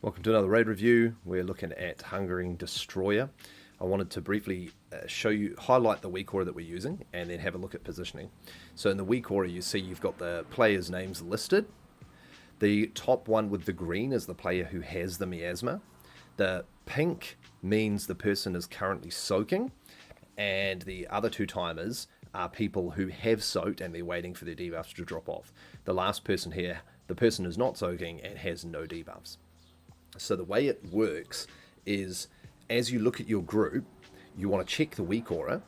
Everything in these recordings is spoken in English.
Welcome to another raid review. We're looking at Hungering Destroyer. I wanted to briefly highlight the weak aura that we're using, and then have a look at positioning. So in the weak aura, you see you've got the players' names listed. The top one with the green is the player who has the miasma. The pink means the person is currently soaking, and the other two timers are people who have soaked and they're waiting for their debuffs to drop off. The last person here, the person is not soaking and has no debuffs. So the way it works is, as you look at your group, you want to check the weak aura,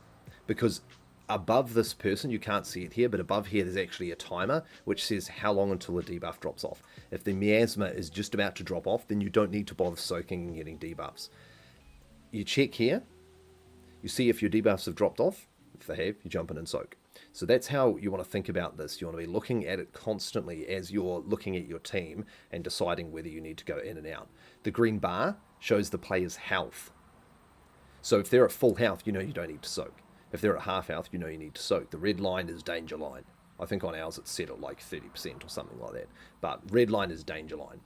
because above this person, you can't see it here, but above here there's actually a timer which says how long until the debuff drops off. If the miasma is just about to drop off, then you don't need to bother soaking and getting debuffs. You check here, you see if your debuffs have dropped off. If they have, you jump in and soak. So that's how you want to think about this. You want to be looking at it constantly as you're looking at your team and deciding whether you need to go in and out. The green bar shows the player's health. So if they're at full health, you know you don't need to soak. If they're at half health, you know you need to soak. The red line is danger line. I think on ours it's set at like 30% or something like that. But red line is danger line.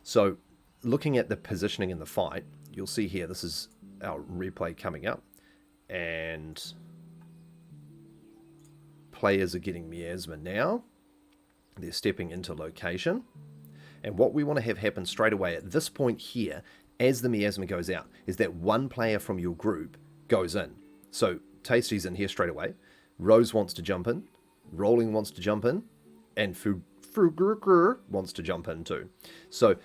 So looking at the positioning in the fight, you'll see here, this is our replay coming up. And players are getting miasma now. They're stepping into location. And what we want to have happen straight away at this point here, as the miasma goes out, is that one player from your group goes in. So Tasty's in here straight away. Rose wants to jump in. Rolling wants to jump in. And Frugur wants to jump in too. So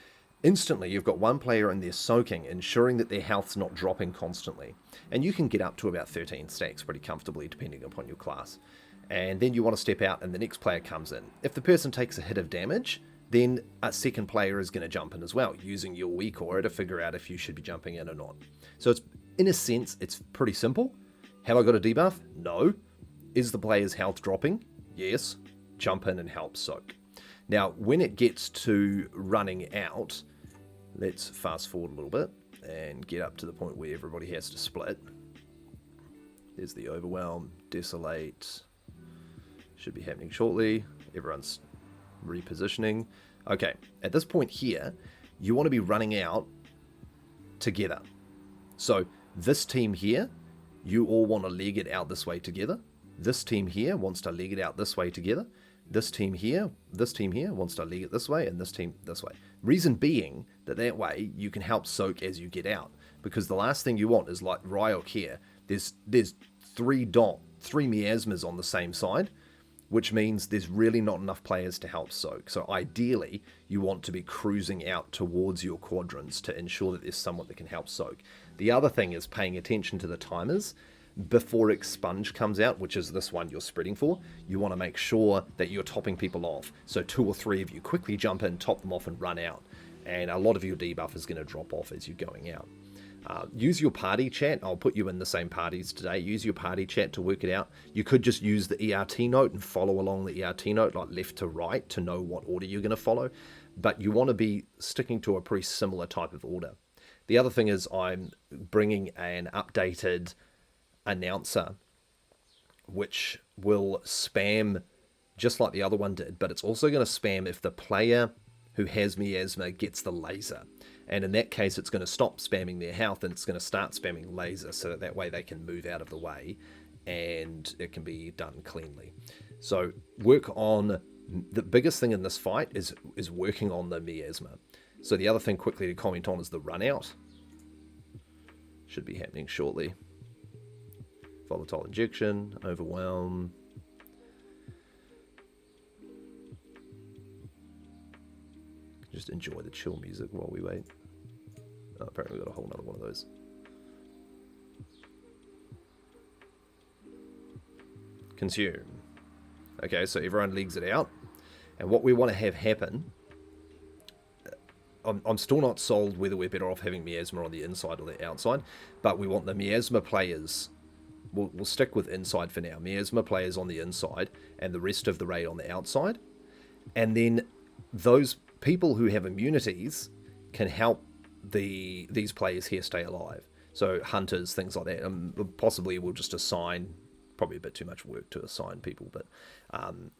instantly you've got one player in there soaking, ensuring that their health's not dropping constantly. And you can get up to about 13 stacks pretty comfortably depending upon your class. And then you want to step out and the next player comes in. If the person takes a hit of damage, then a second player is going to jump in as well, using your weak aura to figure out if you should be jumping in or not. So it's, in a sense, it's pretty simple. Have I got a debuff? No. Is the player's health dropping? Yes. Jump in and help soak. Now, when it gets to running out, let's fast forward a little bit and get up to the point where everybody has to split. There's the overwhelm, desolate. Should be happening shortly. Everyone's repositioning. Okay, at this point here, you want to be running out together. So this team here, you all want to leg it out this way together. This team here wants to leg it out this way together. This team here wants to leg it this way, and this team this way. Reason being that way you can help soak as you get out, because the last thing you want is like Ryok here. There's three miasmas on the same side, which means there's really not enough players to help soak. So ideally, you want to be cruising out towards your quadrants to ensure that there's someone that can help soak. The other thing is paying attention to the timers. Before expunge comes out, which is this one you're spreading for, you want to make sure that you're topping people off. So 2 or 3 of you quickly jump in, top them off, and run out. And a lot of your debuff is going to drop off as you're going out. Use your party chat. I'll put you in the same parties today. Use your party chat to work it out. You could just use the ERT note and follow along the ERT note, like left to right, to know what order you're going to follow. But you want to be sticking to a pretty similar type of order. The other thing is I'm bringing an updated announcer, which will spam just like the other one did, but it's also going to spam if the player who has miasma gets the laser. And in that case, it's going to stop spamming their health and it's going to start spamming laser, so that way they can move out of the way and it can be done cleanly. So work on, the biggest thing in this fight is working on the miasma. So the other thing quickly to comment on is the run out. Should be happening shortly. Volatile injection, overwhelm. Just enjoy the chill music while we wait. Oh, apparently we've got a whole nother one of those. Consume. Okay, so everyone legs it out. And what we want to have happen, I'm still not sold whether we're better off having miasma on the inside or the outside, but we want the miasma players, we'll stick with inside for now, miasma players on the inside and the rest of the raid on the outside. And then those people who have immunities can help these players here stay alive. So hunters, things like that. Possibly we'll just assign, probably a bit too much work to assign people, but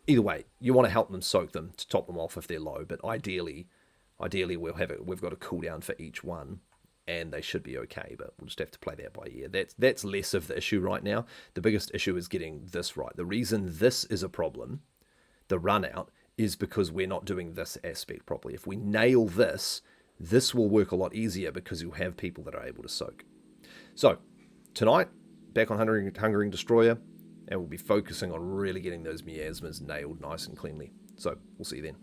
either way, you want to help them soak them to top them off if they're low. But ideally, Ideally, we've got a cooldown for each one, and they should be okay, but we'll just have to play that by ear. That's less of the issue right now. The biggest issue is getting this right. The reason this is a problem, the run out, is because we're not doing this aspect properly. If we nail this, this will work a lot easier because you'll have people that are able to soak. So, tonight, back on Hungering Destroyer, and we'll be focusing on really getting those miasmas nailed nice and cleanly. So, we'll see you then.